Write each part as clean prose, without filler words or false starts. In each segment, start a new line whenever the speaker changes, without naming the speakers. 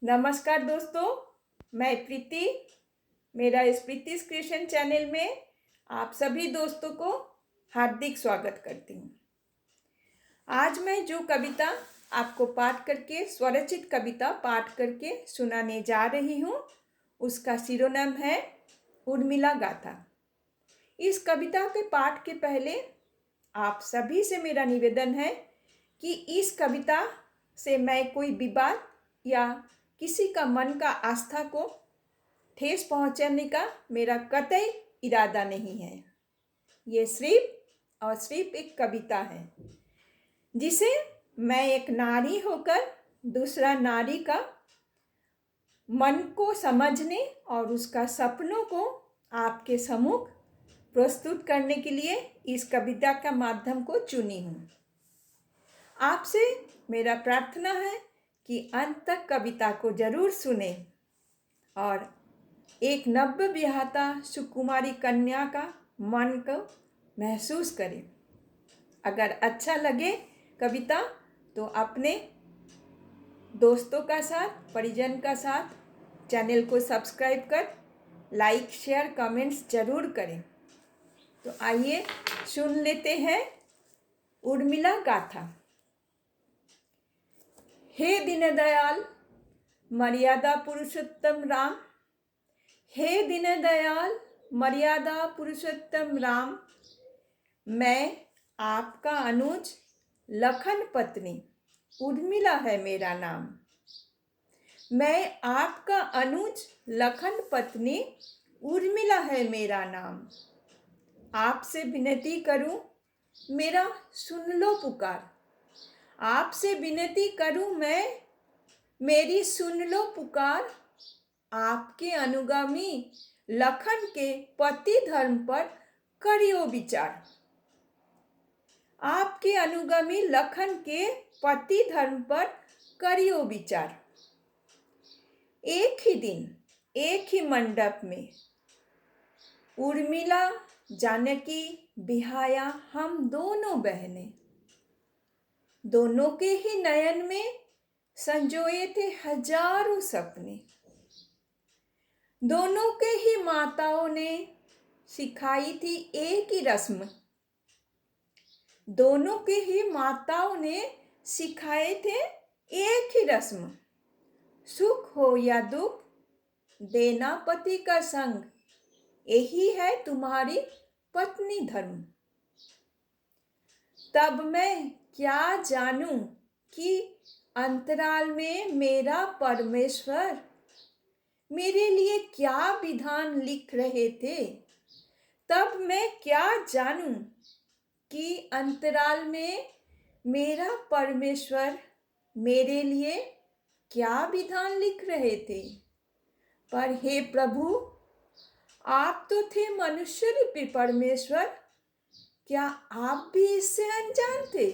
नमस्कार दोस्तों, मैं प्रीति। मेरा इस प्रीतिस क्रिएशन चैनल में आप सभी दोस्तों को हार्दिक स्वागत करती हूँ। आज मैं जो कविता आपको पाठ करके स्वरचित कविता पाठ करके सुनाने जा रही हूँ, उसका शिरोनाम है उर्मिला गाथा। इस कविता के पाठ के पहले आप सभी से मेरा निवेदन है कि इस कविता से मैं कोई विवाद या किसी का मन का आस्था को ठेस पहुंचाने का मेरा कतई इरादा नहीं है। ये सिर्फ और सिर्फ एक कविता है जिसे मैं एक नारी होकर दूसरा नारी का मन को समझने और उसका सपनों को आपके सम्मुख प्रस्तुत करने के लिए इस कविता का माध्यम को चुनी हूँ। आपसे मेरा प्रार्थना है कि अंत तक कविता को जरूर सुने और एक नव्य विवाहिता सुकुमारी कन्या का मन को महसूस करें। अगर अच्छा लगे कविता तो अपने दोस्तों का साथ, परिजन का साथ चैनल को सब्सक्राइब कर लाइक, शेयर, कमेंट्स जरूर करें। तो आइए सुन लेते हैं उर्मिला गाथा। हे दीनदयाल मर्यादा पुरुषोत्तम राम, हे दीनदयाल मर्यादा पुरुषोत्तम राम, मैं आपका अनुज लखन पत्नी उर्मिला है मेरा नाम। मैं आपका अनुज लखन पत्नी उर्मिला है मेरा नाम। आपसे विनती करूं, मेरा सुन लो पुकार। आपसे विनती करूं मैं, मेरी सुन लो पुकार। आपके अनुगामी लखन के पति धर्म पर करियो विचार। आपके अनुगामी लखन के पति धर्म पर करियो विचार। एक ही दिन, एक ही मंडप में उर्मिला जानकी बिहाया हम दोनों बहनें। दोनों के ही नयन में संजोए थे हजारों सपने। दोनों के ही माताओं ने सिखाई थी एक ही रस्म। दोनों के ही माताओं ने सिखाए थे एक ही रस्म। सुख हो या दुख देना पति का संग, यही है तुम्हारी पत्नी धर्म। तब मैं क्या जानूं कि अंतराल में मेरा परमेश्वर मेरे लिए क्या विधान लिख रहे थे। तब मैं क्या जानूं कि अंतराल में मेरा परमेश्वर मेरे लिए क्या विधान लिख रहे थे। पर हे प्रभु, आप तो थे मनुष्य रूपी परमेश्वर, क्या आप भी इससे अनजान थे।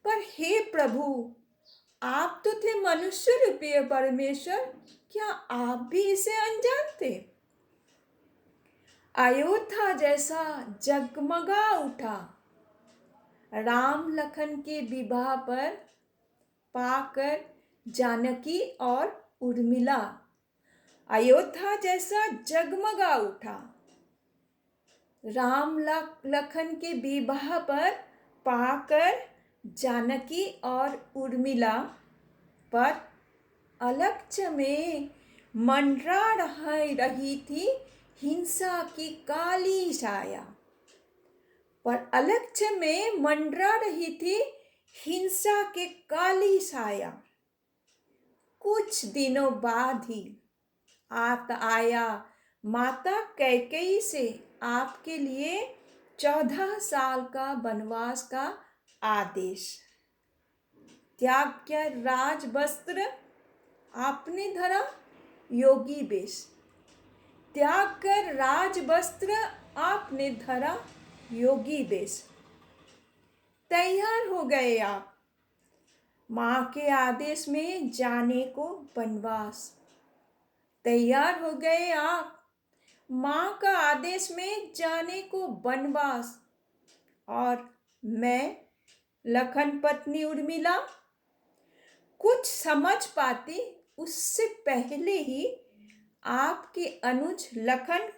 पर हे प्रभु, आप तो थे मनुष्य रूपी परमेश्वर, क्या आप भी इसे अनजान थे। अयोध्या जैसा जगमगा उठा राम लखन के विवाह पर पाकर जानकी और उर्मिला। अयोध्या जैसा जगमगा उठा राम लखन के विवाह पर पाकर जानकी और उर्मिला पर अलक्ष्य में मंडरा रही थी हिंसा की काली छाया। पर अलक्ष्य में मंडरा रही थी हिंसा के काली छाया। कुछ दिनों बाद ही आत आया माता कैकेयी से आपके लिए 14 साल का वनवास का आदेश। त्याग कर राज वस्त्र आपने धरा योगी वेश। त्याग कर राज वस्त्र आपने धरा योगी वेश। तैयार हो गए आप माँ के आदेश में जाने को वनवास। तैयार हो गए आप माँ का आदेश में जाने को वनवास। और मैं लखन पत्नी उर्मिला कुछ समझ पाती उससे पहले ही आपके अनुज लखन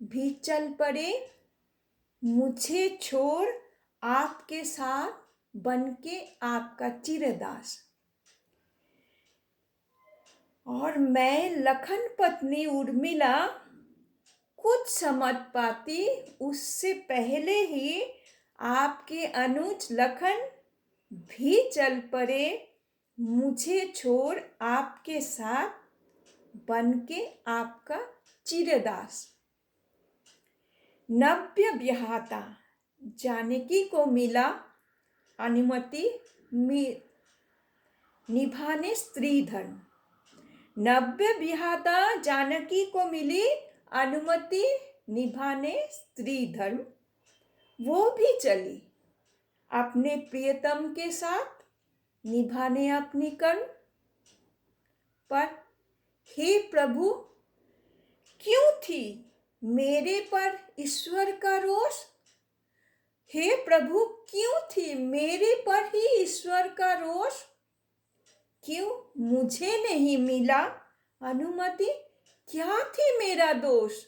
भी चल पड़े, मुझे छोड़ आपके साथ बनके आपका चिरदास। और मैं लखन पत्नी उर्मिला कुछ समझ पाती उससे पहले ही आपके अनुज लखन भी चल पड़े, मुझे छोड़ आपके साथ बनके आपका चिरदास। नव्य विहाता जानकी को मिला अनुमति निभाने स्त्री धर्म। नव्य विहाता जानकी को मिली अनुमति निभाने स्त्री धर्म। वो भी चली अपने प्रियतम के साथ निभाने अपनी कर्म। पर हे प्रभु, क्यों थी मेरे पर ईश्वर का रोष? हे प्रभु, क्यों थी मेरे पर ही ईश्वर का रोष? क्यों मुझे नहीं मिला अनुमति? क्या थी मेरा दोष?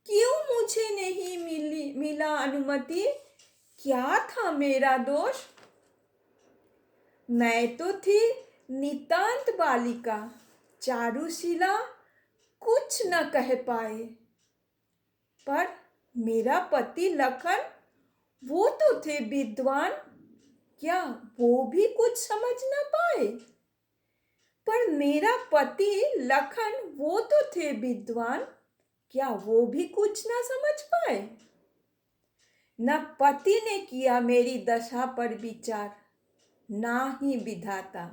क्यों मुझे नहीं मिला अनुमति? क्या था मेरा दोष? मैं तो थी नितांत बालिका, चारुशिला कुछ न कह पाए। पर मेरा पति लखन वो तो थे विद्वान, क्या वो भी कुछ समझ न पाए? पर मेरा पति लखन वो तो थे विद्वान, क्या वो भी कुछ ना समझ पाए? न पति ने किया मेरी दशा पर विचार, ना ही विधाता।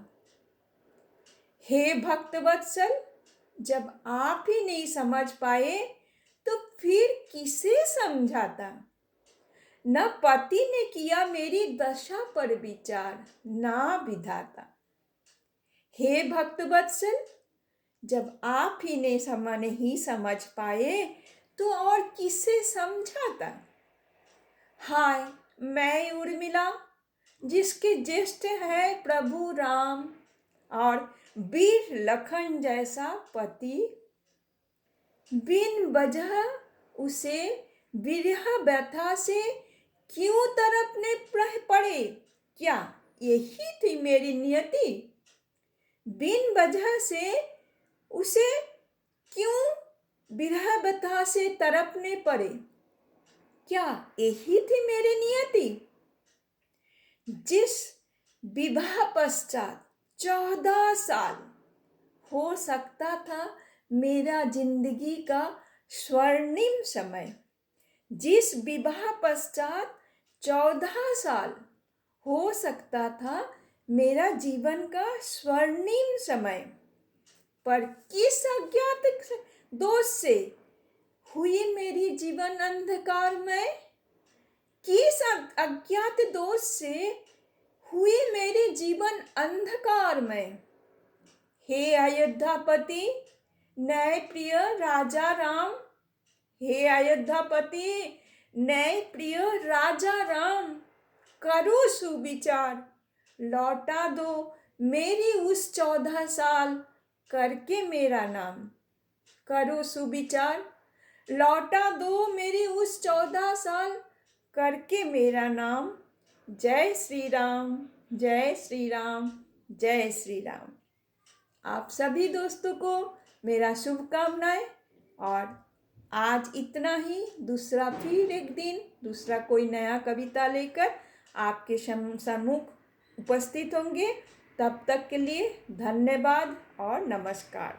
हे भक्तवत्सल, जब आप ही नहीं समझ पाए तो फिर किसे समझाता? न पति ने किया मेरी दशा पर विचार, ना विधाता। हे भक्तवत्सल, जब आप ही नहीं समझ पाए तो और किसे समझाता? हाय मैं उर्मिला, जिसके ज्येष्ठ है प्रभु राम और वीर लखन जैसा पति, बिन वजह उसे विरह व्यथा से क्यों तड़पने पड़े? क्या यही थी मेरी नियति? बिन वजह से उसे क्यों विरह व्यथा से तड़पने पड़े? क्या यही थी मेरी नियति? जिस विवाह पश्चात 14 साल हो सकता था मेरा जिंदगी का स्वर्णिम समय, जिस विवाह पश्चात 14 साल हो सकता था मेरा जीवन का स्वर्णिम समय, पर किस अज्ञात दोष से हुई मेरी जीवन अंधकार में? किस अज्ञात दोष से हुई मेरी जीवन अंधकार में? हे अयोध्यापति न्याय प्रिय राजा राम, हे अयोध्यापति न्याय प्रिय राजा राम, करो सुविचार, लौटा दो मेरी उस 14 साल करके मेरा नाम। करो सुविचार, लौटा दो मेरी उस 14 साल करके मेरा नाम। जय श्री राम, जय श्री राम, जय श्री राम। आप सभी दोस्तों को मेरा शुभकामनाएं। और आज इतना ही, दूसरा फिर एक दिन दूसरा कोई नया कविता लेकर आपके सम्मुख उपस्थित होंगे। तब तक के लिए धन्यवाद और नमस्कार।